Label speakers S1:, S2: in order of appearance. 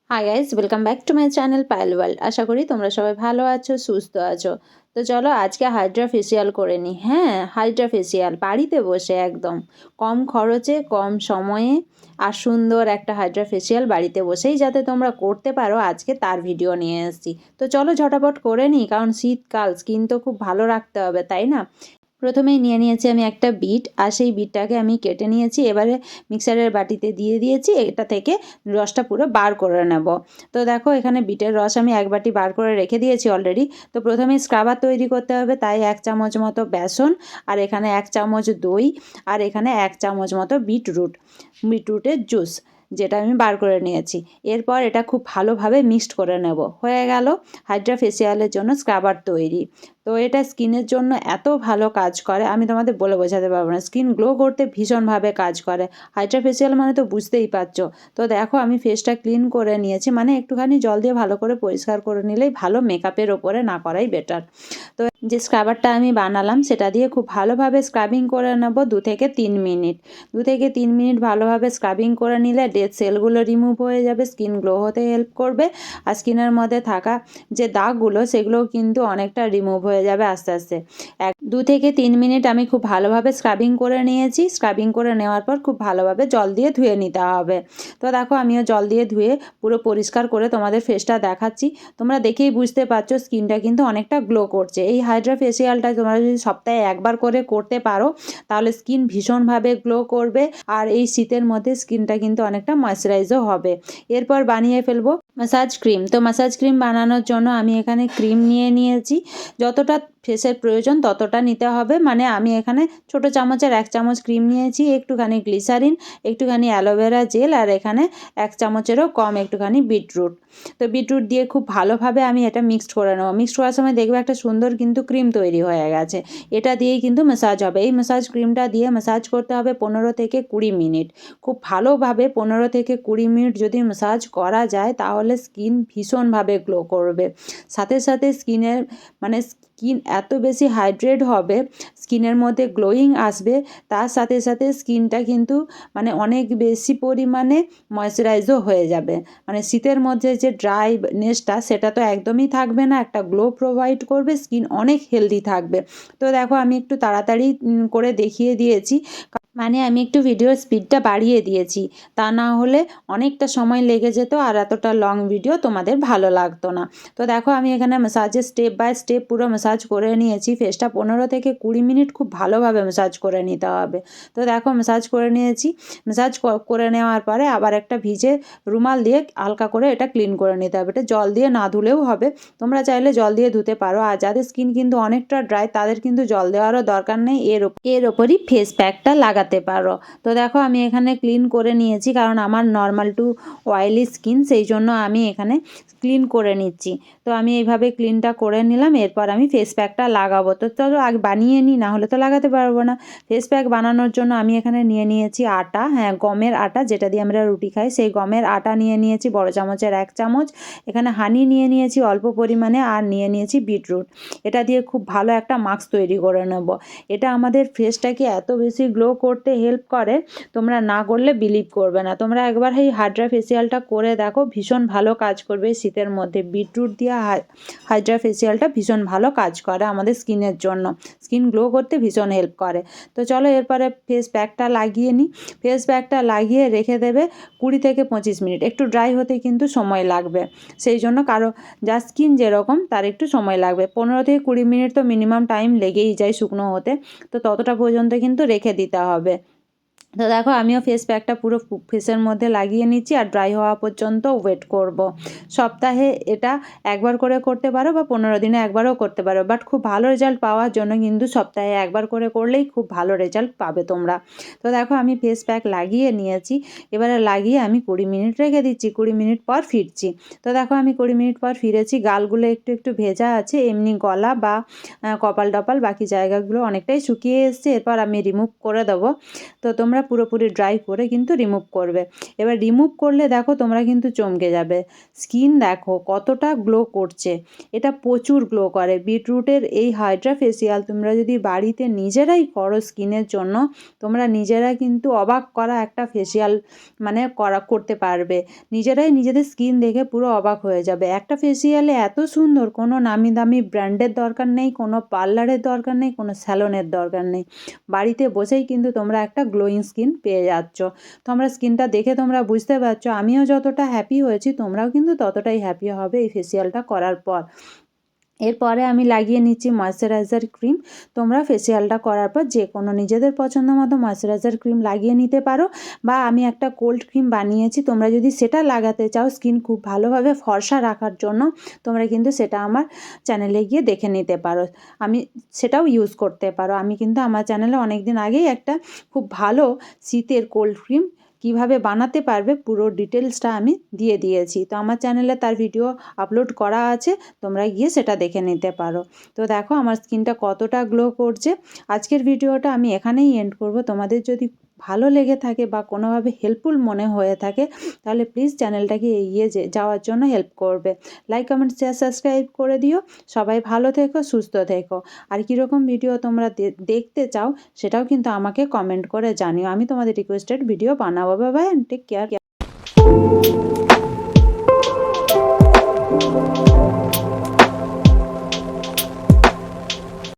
S1: High guys, welcome back to my channel Payel world. আশা করি তোমরা সবাই ভালো আছো, সুস্থ আছো। তো চলো আজকে হাইড্রা ফেসিয়াল করে নিই। হ্যাঁ, হাইড্রা ফেসিয়াল বাড়িতে বসে একদম কম খরচে কম সময়ে আর সুন্দর একটা হাইড্রা ফেসিয়াল বাড়িতে বসেই যাতে তোমরা করতে পারো, আজকে তার ভিডিও নিয়ে এসেছি। তো চলো ঝটাপট করে নিই, কারণ শীতকাল, স্কিন তো খুব ভালো রাখতে হবে, তাই না? প্রথমেই নিয়ে নিয়েছি আমি একটা বিট, আর সেই বিটটাকে আমি কেটে নিয়েছি। এবারে মিক্সারের বাটিতে দিয়ে দিয়েছি, এটা থেকে রসটা পুরো বার করে নেব। তো দেখো এখানে বিটের রস আমি এক বাটি বার করে রেখে দিয়েছি অলরেডি। তো প্রথমেই স্ক্রাবার তৈরি করতে হবে, তাই 1 চামচ মতো বেসন, আর এখানে 1 চামচ দই, আর এখানে 1 চামচ মতো বিটরুটের জুস, যেটা আমি বার করে নিয়েছি। এরপর এটা খুব ভালোভাবে মিক্সড করে নেব। হয়ে গেল হাইড্রা ফেসিয়ালের জন্য স্ক্রাবার তৈরি। তো এটা স্কিনের জন্য এত ভালো কাজ করে, আমি তোমাদের বলে বোঝাতে পারবো না। স্কিন গ্লো করতে ভীষণভাবে কাজ করে। হাইড্রা ফেসিয়াল মানে তো বুঝতেই পারছো। তো দেখো আমি ফেসটা ক্লিন করে নিয়েছি, মানে একটুখানি জল দিয়ে ভালো করে পরিষ্কার করে নিলেই ভালো, মেকআপের ওপরে না করাই বেটার। তো যে স্ক্রাবারটা আমি বানালাম সেটা দিয়ে খুব ভালোভাবে স্ক্রাবিং করে নেব 2 থেকে 3 মিনিট। 2 থেকে 3 মিনিট ভালোভাবে স্ক্রাবিং করে নিলে ডেড সেলগুলো রিমুভ হয়ে যাবে, স্কিন গ্লো হতে হেল্প করবে। আর স্কিনের মধ্যে থাকা যে দাগগুলো সেগুলোও কিন্তু অনেকটা রিমুভ হয়ে যাবে আস্তে আস্তে। 2 থেকে 3 মিনিট আমি খুব ভালোভাবে স্ক্রাবিং করে নিয়েছি। স্ক্রাবিং করে নেওয়ার পর খুব ভালোভাবে জল দিয়ে ধুয়ে নিতে হবে। তো দেখো আমিও জল দিয়ে ধুয়ে পুরো পরিষ্কার করে তোমাদের ফেসটা দেখাচ্ছি। তোমরা দেখেই বুঝতে পারছো স্কিনটা কিন্তু অনেকটা গ্লো করছে। এই হাইড্রা ফেসিয়ালটা তোমরা যদি সপ্তাহে একবার করে করতে পারো তাহলে স্কিন ভীষণভাবে গ্লো করবে, আর এই শীতের মধ্যে স্কিনটা কিন্তু অনেকটা ময়েশ্চারাইজও হবে। এরপর বানিয়ে ফেলবো মাসাজ ক্রিম। তো মাসাজ ক্রিম বানানোর জন্য আমি এখানে ক্রিম নিয়ে নিয়েছি। যতটা ফেসের প্রয়োজন ততটা নিতে হবে, মানে আমি এখানে ছোট চামচের 1 চামচ ক্রিম নিয়েছি, একটুখানি গ্লিসারিন, একটুখানি অ্যালোভেরা জেল, আর এখানে 1 চামচেরও কম একটুখানি বিটরুট। তো বিটরুট দিয়ে খুব ভালোভাবে আমি এটা মিক্সড করে নেবো। মিক্সড করার সময় দেখবে একটা সুন্দর কিন্তু ক্রিম তৈরি হয়ে গেছে। এটা দিয়েই কিন্তু ম্যাসাজ হবে। এই ম্যাসাজ ক্রিমটা দিয়ে ম্যাসাজ করতে হবে 15 থেকে 20 মিনিট। খুব ভালোভাবে 15 থেকে 20 মিনিট যদি ম্যাসাজ করা যায় তাহলে স্কিন ভীষণভাবে গ্লো করবে। সাথে সাথে স্কিনের স্কিন এত বেশি হাইড্রেট হবে, স্কিনের মধ্যে গ্লোয়িং আসবে, তার সাথে সাথে স্কিনটা কিন্তু অনেক বেশি পরিমাণে ময়েশ্চারাইজও হয়ে যাবে। শীতের মধ্যে যে ড্রাইনেসটা সেটা তো একদমই থাকবে না, একটা গ্লো প্রোভাইড করবে, স্কিন অনেক হেলদি থাকবে। তো দেখো আমি একটু তাড়াতাড়ি করে দেখিয়ে দিয়েছি, আমি একটু ভিডিওর স্পিডটা বাড়িয়ে দিয়েছি, তা না হলে অনেকটা সময় লেগে যেত আর এতটা লং ভিডিও তোমাদের ভালো লাগতো না। তো দেখো আমি এখানে ম্যাসাজের স্টেপ বাই স্টেপ পুরো ম্যাসাজ করে নিয়েছি। ফেসটা 15 থেকে 20 মিনিট খুব ভালোভাবে ম্যাসাজ করে নিতে হবে। তো দেখো ম্যাসাজ করে নিয়েছি। ম্যাসাজ করে নেওয়ার পরে আবার একটা ভিজে রুমাল দিয়ে হালকা করে এটা ক্লিন করে নিতে হবে। এটা জল দিয়ে না ধুলেও হবে, তোমরা চাইলে জল দিয়ে ধুতে পারো। আর যাদের স্কিন কিন্তু অনেকটা ড্রাই তাদের কিন্তু জল দেওয়ারও দরকার নেই, এর ওপরই ফেস প্যাকটা লাগাতে পারো। তো দেখো আমি এখানে ক্লিন করে নিয়েছি, কারণ আমার নর্মাল টু অয়েলি স্কিন, সেই জন্য আমি এখানে ক্লিন করে নিচ্ছি। তো আমি এইভাবে ক্লিনটা করে নিলাম। এরপর আমি ফেস প্যাকটা লাগাবো। তো চলো আগে বানিয়ে নিই, না হলে তো লাগাতে পারবো না। ফেস প্যাক বানানোর জন্য আমি এখানে নিয়ে নিয়েছি আটা, হ্যাঁ গমের আটা, যেটা দিয়ে আমরা রুটি খাই, সেই গমের আটা নিয়ে নিয়েছি বড় চামচের 1 চামচ। এখানে হানি নিয়ে নিয়েছি অল্প পরিমাণে, আর নিয়ে নিয়েছি বিটরুট। এটা দিয়ে খুব ভালো একটা মাস্ক তৈরি করে নেব। এটা আমাদের ফেসটাকে এত বেশি গ্লো করতে হেল্প করে, তোমরা না করলে বিলিভ করবে না। তোমরা একবার এই হাইড্রা ফেসিয়ালটা করে দেখো, ভীষণ ভালো কাজ করবে শীতের মধ্যে। বিটরুট দিয়ে হাইড্রা ফেসিয়ালটা ভীষণ ভালো কাজ করে আমাদের স্কিনের জন্য, স্কিন গ্লো করতে ভীষণ হেল্প করে। তো চলো এরপরে ফেস প্যাকটা লাগিয়ে নিই। ফেস প্যাকটা লাগিয়ে রেখে দেবে 20 থেকে 25 মিনিট। একটু ড্রাই হতে কিন্তু সময় লাগবে, সেই জন্য যার স্কিন যেরকম তার একটু সময় লাগবে। 15 থেকে 20 মিনিট তো মিনিমাম টাইম লেগেই যায় শুকনো হতে, তো ততটা পর্যন্ত কিন্তু রেখে দিতে হবে। তো দেখো আমিও ফেস প্যাকটা পুরো ফেসের মধ্যে লাগিয়ে নিচ্ছি, আর ড্রাই হওয়া পর্যন্ত ওয়েট করব। সপ্তাহে এটা একবার করে করতে পারো বা 15 দিনে একবারও করতে পারো, বাট খুব ভালো রেজাল্ট পাওয়ার জন্য কিন্তু সপ্তাহে একবার করে করলেই খুব ভালো রেজাল্ট পাবে তোমরা। তো দেখো আমি ফেস প্যাক লাগিয়ে নিয়েছি। এবারে লাগিয়ে আমি 20 মিনিট রেখে দিচ্ছি। 20 মিনিট পর ফিরছি। তো দেখো আমি 20 মিনিট পর ফিরেছি। গালগুলো একটু একটু ভেজা আছে, এমনি গলা বা কপাল টপাল বাকি জায়গাগুলো অনেকটাই শুকিয়ে এসছে। এরপর আমি রিমুভ করে দেবো। তো তোমরা তোমরা পুরোপুরি ড্রাই করে কিন্তু রিমুভ করবে। এবার রিমুভ করলে দেখো তোমরা কিন্তু চমকে যাবে, স্কিন দেখো কতটা গ্লো করছে। এটা প্রচুর গ্লো করে। বিটরুটের এই হাইড্রা ফেসিয়াল তোমরা যদি বাড়িতে নিজেরাই করো স্কিনের জন্য, তোমরা নিজেরা কিন্তু অবাক করা একটা ফেসিয়াল মানে করতে পারবে। নিজেরাই নিজেদের স্কিন দেখে পুরো অবাক হয়ে যাবে। একটা ফেসিয়ালে এত সুন্দর, কোনো নামি দামি ব্র্যান্ডের দরকার নেই, কোনো পার্লারের দরকার নেই, কোনো স্যালনের দরকার নেই। বাড়িতে বসেই কিন্তু তোমরা একটা গ্লোয়িং স্কিন পেয়ে যাচ্ছ। তোমরা স্কিনটা দেখে তোমরা বুঝতে পারছো আমিও যতটা হ্যাপি হয়েছি তোমরাও কিন্তু ততটাই হ্যাপি হবে এই ফেসিয়ালটা করার পর। এরপরে আমি লাগিয়ে নিচ্ছি ময়শ্চারাইজার ক্রিম। তোমরা ফেসিয়ালটা করার পর যে কোনো নিজেদের পছন্দ মতো ময়শ্চারাইজার ক্রিম লাগিয়ে নিতে পারো, বা আমি একটা কোল্ড ক্রিম বানিয়েছি, তোমরা যদি সেটা লাগাতে চাও স্কিন খুব ভালোভাবে ফর্সা রাখার জন্য, তোমরা কিন্তু সেটা আমার চ্যানেলে গিয়ে দেখে নিতে পারো, আমি সেটাও ইউজ করতে পারো। আমি কিন্তু আমার চ্যানেলে অনেক দিন আগেই একটা খুব ভালো শীতের কোল্ড ক্রিম কীভাবে বানাতে পারবে পুরো ডিটেলসটা আমি দিয়ে দিয়েছি। তো আমার চ্যানেলে তার ভিডিও আপলোড করা আছে, তোমরা গিয়ে সেটা দেখে নিতে পারো। তো দেখো আমার স্কিনটা কতটা গ্লো করছে। আজকের ভিডিওটা আমি এখানেই এন্ড করব। তোমাদের যদি ভালো লেগে থাকে বা কোনোভাবে হেল্পফুল মনে হয়ে থাকে তাহলে প্লিজ চ্যানেলটাকে এগিয়ে যাওয়ার জন্য হেল্প করবে। লাইক, কমেন্ট, শেয়ার, সাবস্ক্রাইব করে দিও। সবাই ভালো থেকো, সুস্থ থেকো। আর কীরকম ভিডিও তোমরা দেখতে চাও সেটাও কিন্তু আমাকে কমেন্ট করে জানিও। আমি তোমাদের রিকোয়েস্টেড ভিডিও বানাবো। Bye bye, take care.